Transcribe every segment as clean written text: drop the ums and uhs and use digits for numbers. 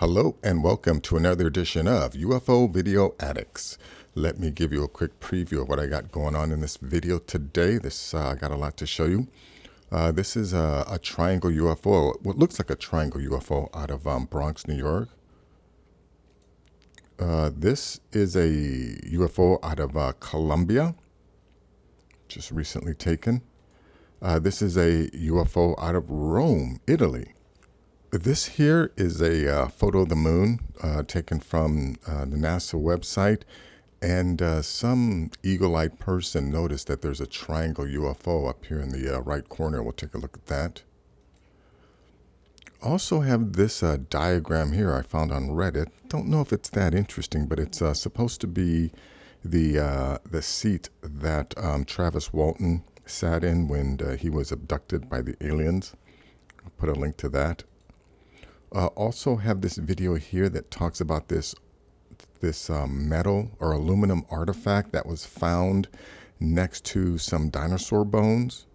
Hello and welcome to another edition of UFO Video Addicts. Let me give you a quick preview of what I got going on in this video today. I got a lot to show you. This is a triangle UFO, what looks like a triangle UFO out of Bronx, New York. This is a UFO out of Colombia, just recently taken. This is a UFO out of Rome, Italy. This here is a photo of the moon taken from the NASA website, and some eagle-eyed person noticed that there's a triangle UFO up here in the right corner. We'll take a look at that. Also have this diagram here I found on Reddit. Don't know if it's that interesting, but it's supposed to be the seat that Travis Walton sat in when he was abducted by the aliens. I'll put a link to that. Also have this video here that talks about this metal or aluminum artifact that was found next to some dinosaur bones.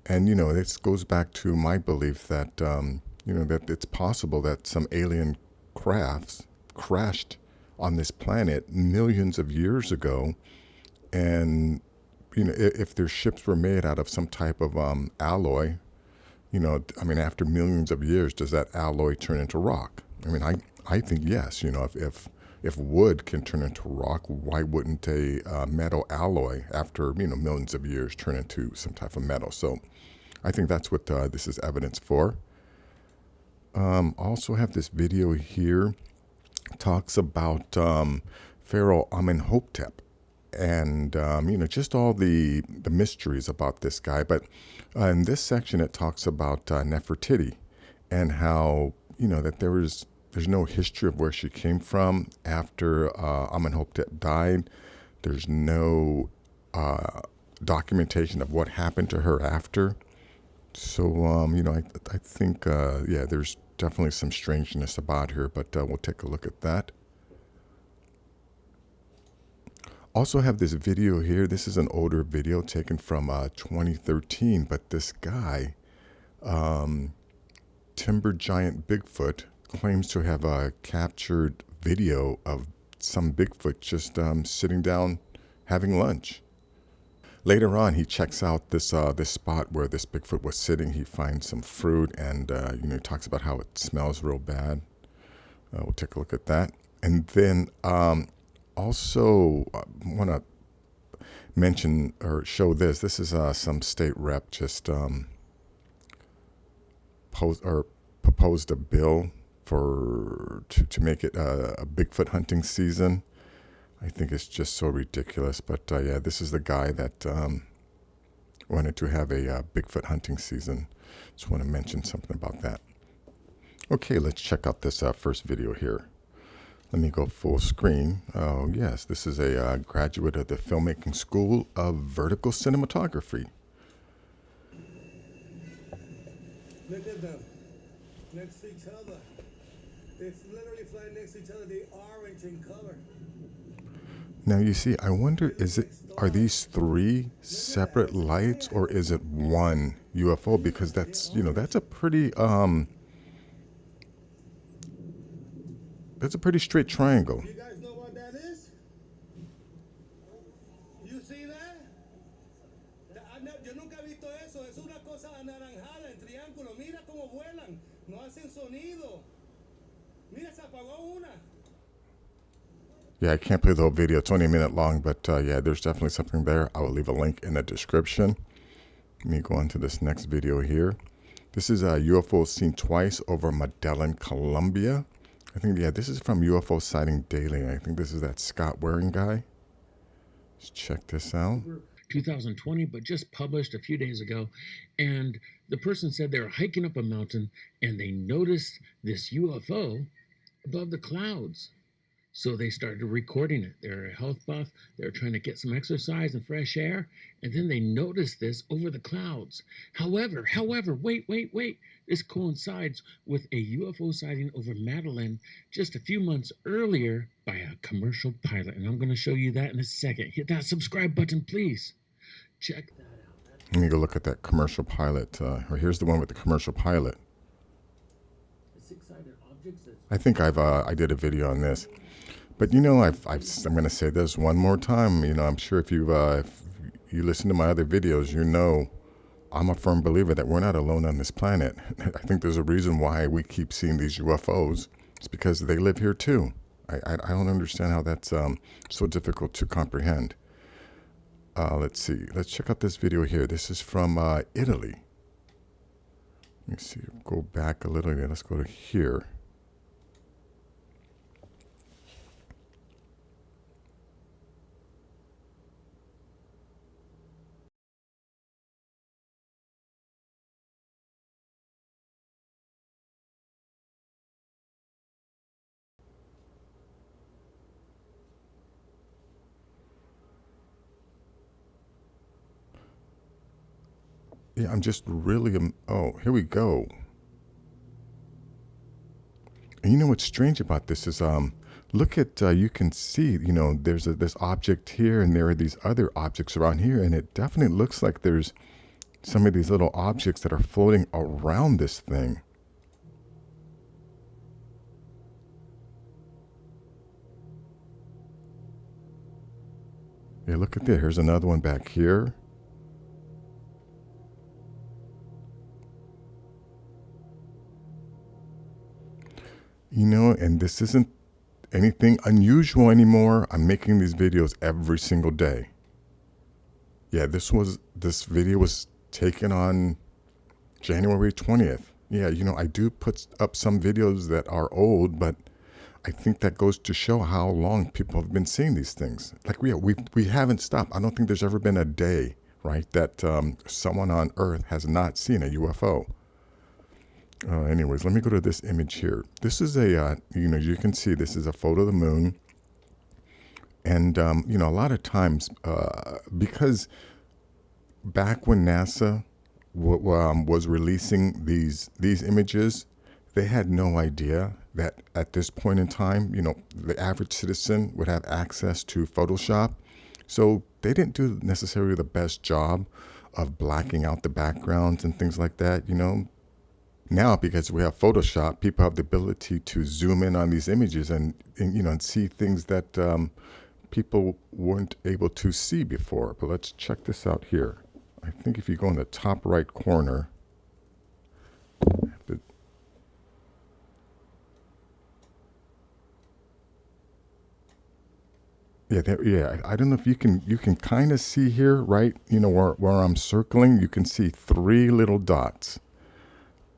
And, this goes back to my belief that, that it's possible that some alien crafts crashed on this planet millions of years ago. And, if their ships were made out of some type of alloy, after millions of years, does that alloy turn into rock? I think yes. If wood can turn into rock, why wouldn't a metal alloy after millions of years turn into some type of metal? So I think that's what this is evidence for. Also have this video here, talks about Pharaoh Amenhotep. And, just all the mysteries about this guy. But in this section, it talks about Nefertiti and how, that there's no history of where she came from after Amenhotep died. There's no documentation of what happened to her after. So, I think, there's definitely some strangeness about her, but we'll take a look at that. Also have this video here. This is an older video taken from 2013, but this guy, Timber Giant Bigfoot, claims to have captured video of some Bigfoot just sitting down having lunch. Later on, he checks out this spot where this Bigfoot was sitting. He finds some fruit, and he talks about how it smells real bad. We'll take a look at that, and then. Also, want to mention or show this. This is some state rep just proposed a bill to make it a Bigfoot hunting season. I think it's just so ridiculous. But this is the guy that wanted to have a Bigfoot hunting season. Just want to mention something about that. Okay, let's check out this first video here. Let me go full screen. Oh, yes, this is a graduate of the Filmmaking School of Vertical Cinematography. Look at them, next to each other. They literally fly next to each other. They orange in color. Now, you see, I wonder, are these three separate lights, or is it one UFO? Because that's a pretty... That's a pretty straight triangle. You guys know what that is? You see that? Yo nunca he visto eso. Es una cosa anaranjada en triángulo. Mira cómo vuelan. No hacen sonido. Mira, se apagó una. Yeah, I can't play the whole video. It's only a minute long, but there's definitely something there. I will leave a link in the description. Let me go on to this next video here. This is a UFO seen twice over Medellin, Colombia. I think, this is from UFO Sighting Daily. I think this is that Scott Waring guy. Let's check this out. 2020, but just published a few days ago. And the person said they were hiking up a mountain and they noticed this UFO above the clouds. So they started recording it. They're a health buff. They're trying to get some exercise and fresh air. And then they noticed this over the clouds. However, wait. This coincides with a UFO sighting over Medellin just a few months earlier by a commercial pilot. And I'm going to show you that in a second. Hit that subscribe button, please. Check that out. Let me go look at that commercial pilot. Or here's the one with the commercial pilot. The six-sided objects that's I think I did a video on this, but you know, I'm going to say this one more time. You know, I'm sure if you listen to my other videos, you know, I'm a firm believer that we're not alone on this planet. I think there's a reason why we keep seeing these UFOs. It's because they live here too. I don't understand how that's so difficult to comprehend. Let's see. Let's check out this video here. This is from Italy. Let me see. Go back a little bit. Let's go to here. Yeah, I'm just really, oh, here we go. And you know what's strange about this is, look at, you can see, you know, there's this object here and there are these other objects around here. And it definitely looks like there's some of these little objects that are floating around this thing. Yeah, look at that. Here's another one back here. You know, and this isn't anything unusual anymore. I'm making these videos every single day. Yeah, this video was taken on January 20th. Yeah, you know, I do put up some videos that are old, but I think that goes to show how long people have been seeing these things. Like we haven't stopped. I don't think there's ever been a day, right, that someone on Earth has not seen a UFO. Anyways, let me go to this image here. This is a, you know, you can see this is a photo of the moon. And, you know, a lot of times, because back when NASA was releasing these images, they had no idea that at this point in time, you know, the average citizen would have access to Photoshop. So they didn't do necessarily the best job of blacking out the backgrounds and things like that, you know. Now, because we have Photoshop, people have the ability to zoom in on these images and you know, and see things that people weren't able to see before. But let's check this out here. I think if you go in the top right corner, yeah, I don't know if you can kind of see here, right? You know, where I'm circling, you can see 3 little dots.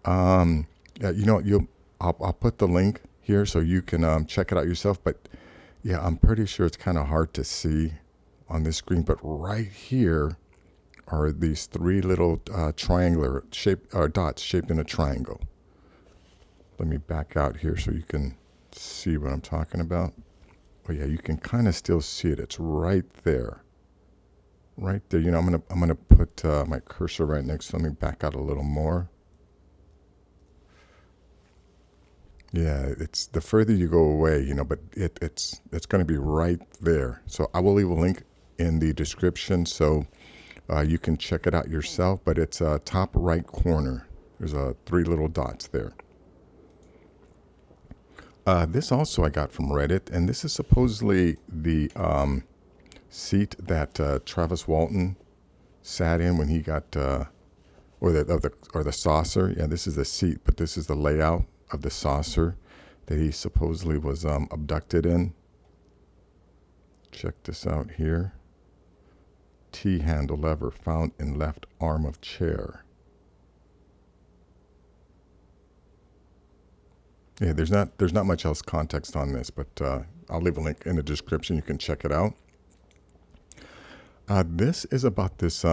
Yeah, you know, I'll put the link here so you can check it out yourself. But yeah, I'm pretty sure it's kind of hard to see on this screen. But right here are these 3 little triangular shape dots shaped in a triangle. Let me back out here so you can see what I'm talking about. Oh yeah, you can kind of still see it. It's right there. Right there. You know, I'm gonna put my cursor right next to it. Let me back out a little more. Yeah, it's the further you go away, you know, but it's going to be right there. So I will leave a link in the description so you can check it out yourself. But it's top right corner. There's 3 little dots there. This also I got from Reddit, and this is supposedly the seat that Travis Walton sat in when he got, or the saucer. Yeah, this is the seat, but this is the layout of the saucer that he supposedly was abducted in. Check this out here. T-handle lever found in left arm of chair. Yeah, there's not much else context on this, but I'll leave a link in the description. You can check it out. This is about this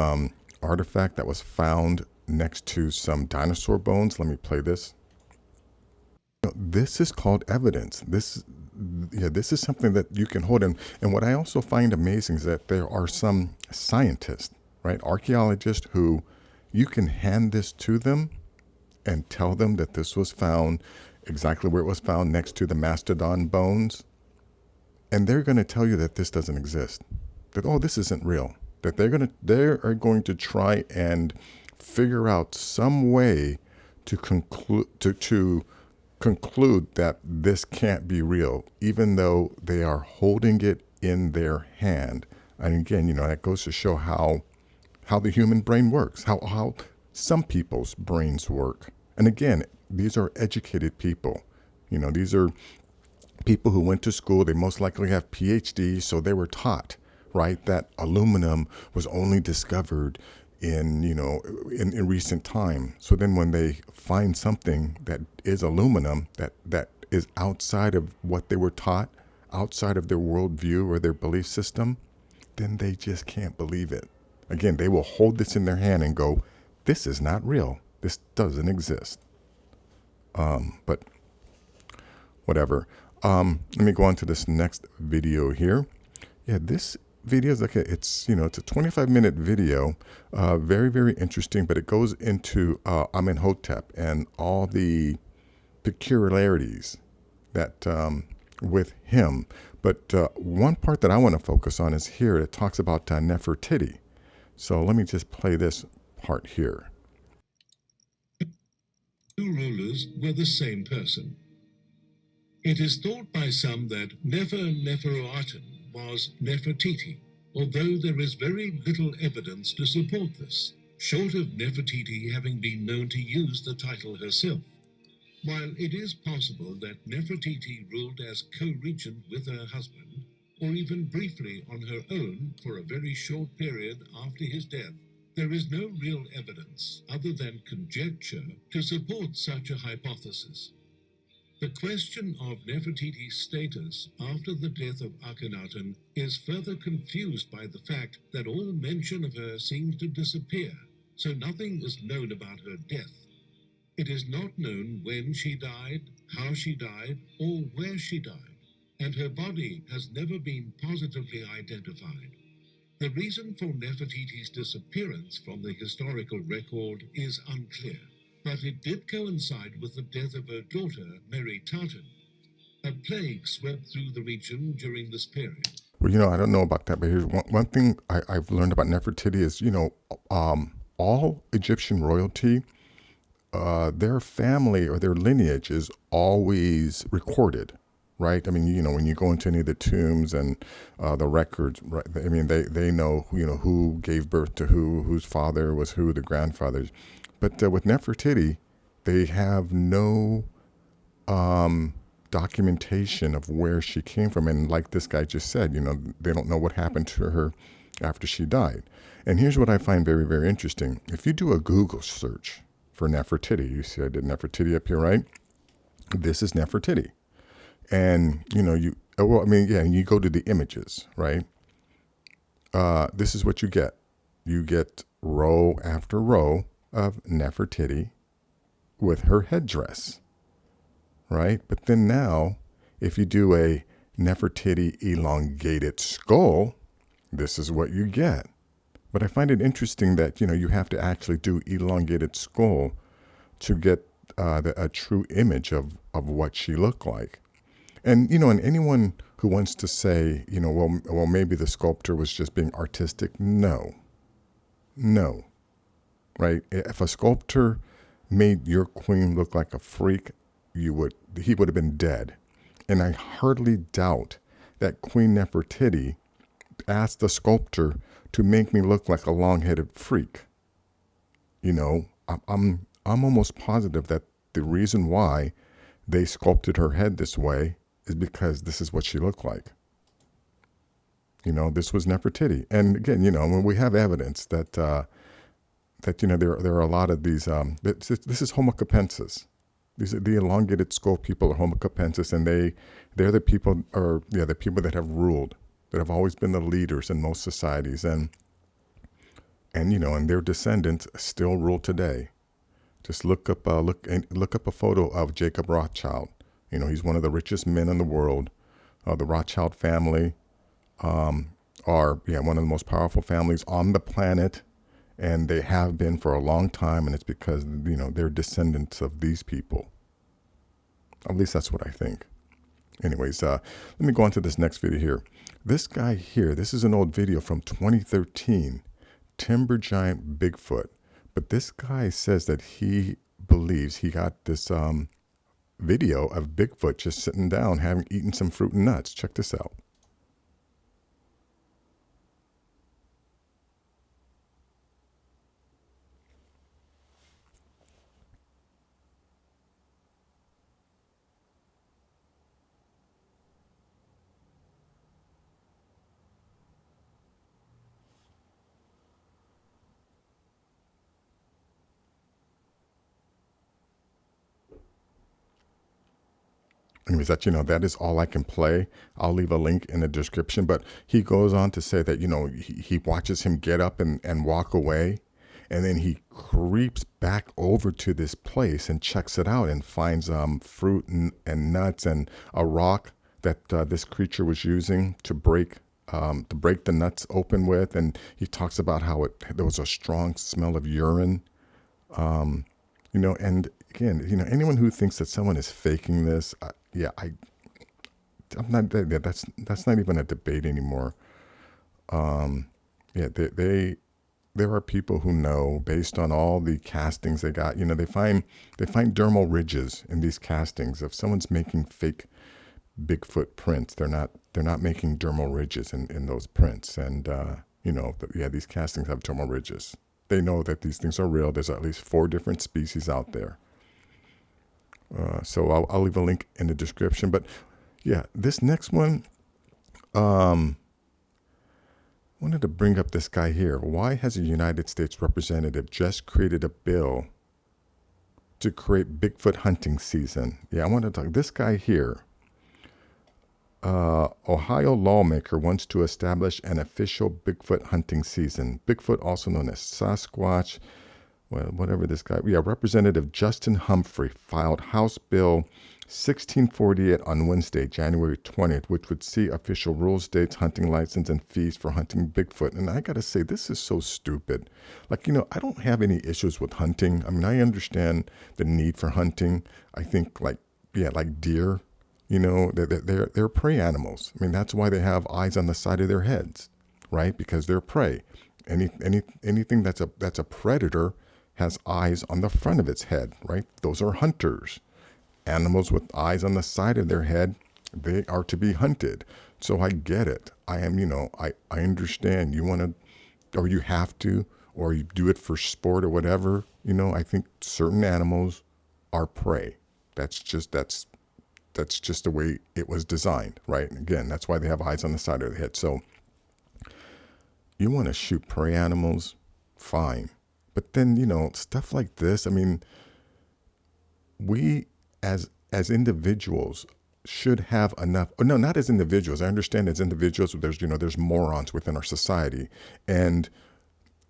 artifact that was found next to some dinosaur bones. Let me play this. This is called evidence. This is something that you can hold in. And what I also find amazing is that there are some scientists, right, archaeologists, who you can hand this to them and tell them that this was found exactly where it was found, next to the mastodon bones. And they're going to tell you that this doesn't exist, that, oh, this isn't real, that they are going to try and figure out some way to conclude that this can't be real, even though they are holding it in their hand. And again, that goes to show how the human brain works, how some people's brains work. And again, these are educated people. These are people who went to school. They most likely have PhDs, so they were taught, right, that aluminum was only discovered in recent time. So then when they find something that is aluminum, that is outside of what they were taught, outside of their worldview or their belief system, then they just can't believe it. Again, they will hold this in their hand and go, this is not real. This doesn't exist. But whatever. Let me go on to this next video here. Yeah, this video is like it's a 25-minute video, very, very interesting, but it goes into Amenhotep and all the peculiarities that with him. But one part that I want to focus on is here. It talks about Nefertiti. So let me just play this part here. Two rulers were the same person. It is thought by some that Neferuaten was Nefertiti, although there is very little evidence to support this, short of Nefertiti having been known to use the title herself. While it is possible that Nefertiti ruled as co-regent with her husband, or even briefly on her own for a very short period after his death, there is no real evidence other than conjecture to support such a hypothesis. The question of Nefertiti's status after the death of Akhenaten is further confused by the fact that all mention of her seems to disappear, so nothing is known about her death. It is not known when she died, how she died, or where she died, and her body has never been positively identified. The reason for Nefertiti's disappearance from the historical record is unclear, but it did coincide with the death of her daughter, Mary Tartan. A plague swept through the region during this period. Well, I don't know about that, but here's one thing I've learned about Nefertiti is, all Egyptian royalty, their family or their lineage is always recorded, right? I mean, when you go into any of the tombs and the records, right? I mean, they know, who gave birth to whose father was who, the grandfathers. But with Nefertiti, they have no documentation of where she came from. And like this guy just said, they don't know what happened to her after she died. And here's what I find very, very interesting. If you do a Google search for Nefertiti, you see I did Nefertiti up here, right? This is Nefertiti. And, you go to the images, right? This is what you get. You get row after row of Nefertiti with her headdress, right? But then now, if you do a Nefertiti elongated skull, this is what you get. But I find it interesting that, you have to actually do elongated skull to get a true image of what she looked like. And, and anyone who wants to say, well, maybe the sculptor was just being artistic. No, right? If a sculptor made your queen look like a freak, he would have been dead. And I hardly doubt that Queen Nefertiti asked the sculptor to make me look like a long-headed freak. I'm almost positive that the reason why they sculpted her head this way is because this is what she looked like. This was Nefertiti. And again, when we have evidence that there are a lot of these, this is Homo capensis. The elongated skull people are Homo capensis, and they're the people, the people that have ruled, that have always been the leaders in most societies, and their descendants still rule today. Just look up a photo of Jacob Rothschild. He's one of the richest men in the world. The Rothschild family are one of the most powerful families on the planet, and they have been for a long time, and it's because they're descendants of these people. At least that's what I think. Anyways, let me go on to this next video here. This guy here, this is an old video from 2013, Timber Giant Bigfoot. But this guy says that he believes he got this video of Bigfoot just sitting down, having eaten some fruit and nuts. Check this out. Anyways, that is all I can play. I'll leave a link in the description. But he goes on to say that, he watches him get up and walk away. And then he creeps back over to this place and checks it out and finds fruit and nuts and a rock that this creature was using to break the nuts open with. And he talks about how there was a strong smell of urine. And again, anyone who thinks that someone is faking this, I'm not. That's not even a debate anymore. There are people who know, based on all the castings they got. They find dermal ridges in these castings. If someone's making fake Bigfoot prints, they're not making dermal ridges in those prints. And these castings have dermal ridges. They know that these things are real. There's at least 4 different species out there. So I'll leave a link in the description. But yeah, this next one, wanted to bring up this guy here. Why has a United States representative just created a bill to create Bigfoot hunting season? Yeah, I want to talk. This guy here, Ohio lawmaker wants to establish an official Bigfoot hunting season. Bigfoot, also known as Sasquatch, whatever this guy, Representative Justin Humphrey filed House Bill 1648 on Wednesday, January 20th, which would see official rules, dates, hunting license, and fees for hunting Bigfoot. And I got to say, this is so stupid. I don't have any issues with hunting. I mean, I understand the need for hunting. I think like deer, they're prey animals. I mean, that's why they have eyes on the side of their heads, right? Because they're prey. Anything that's a predator has eyes on the front of its head, right? Those are hunters. Animals with eyes on the side of their head, they are to be hunted. So I get it. I understand you want to, or you have to, or you do it for sport or whatever. I think certain animals are prey. That's just the way it was designed, right? And again, that's why they have eyes on the side of their head. So you want to shoot prey animals, fine. But then, stuff like this, I mean, we as individuals should have enough, no, not as individuals. I understand as individuals, there's morons within our society. And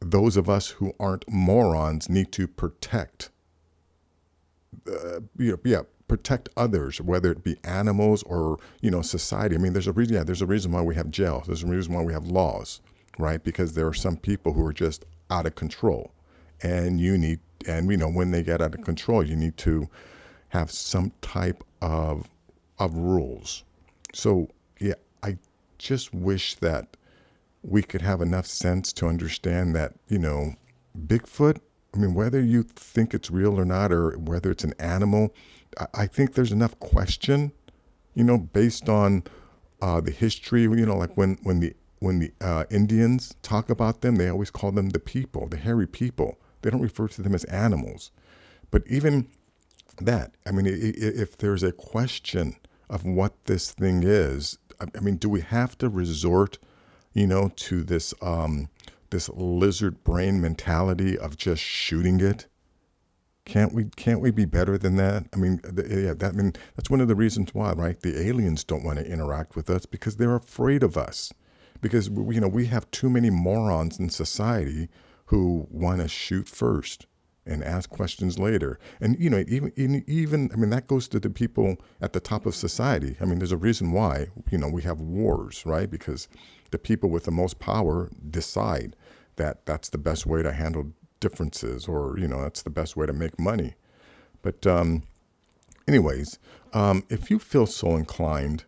those of us who aren't morons need to protect, protect others, whether it be animals or, society. I mean, there's a reason why we have jails. There's a reason why we have laws, right? Because there are some people who are just out of control. And when they get out of control, you need to have some type of rules. So yeah, I just wish that we could have enough sense to understand that, Bigfoot, I mean, whether you think it's real or not, or whether it's an animal, I think there's enough question, based on the history, like when the Indians talk about them, they always call them the people, the hairy people. They don't refer to them as animals. But even that, I mean, if there's a question of what this thing is, I mean, do we have to resort, to this lizard brain mentality of just shooting it? Can't we be better than that? I mean, that's one of the reasons why, right? The aliens don't want to interact with us because they're afraid of us. Because, we have too many morons in society who want to shoot first and ask questions later. And, even, I mean, that goes to the people at the top of society. I mean, there's a reason why, we have wars, right? Because the people with the most power decide that that's the best way to handle differences, or, that's the best way to make money. But anyways, if you feel so inclined,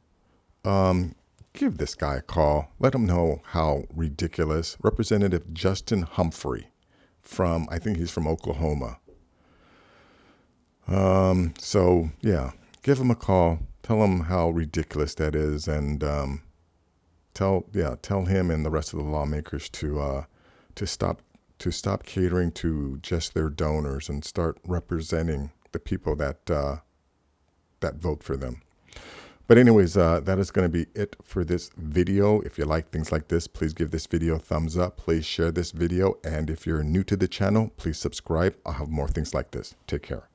give this guy a call. Let him know how ridiculous. Representative Justin Humphrey I think he's from Oklahoma. So yeah, give them a call. Tell them how ridiculous that is, and tell him and the rest of the lawmakers to stop catering to just their donors and start representing the people that vote for them. But anyways, that is going to be it for this video. If you like things like this, please give this video a thumbs up. Please share this video. And if you're new to the channel, please subscribe. I'll have more things like this. Take care.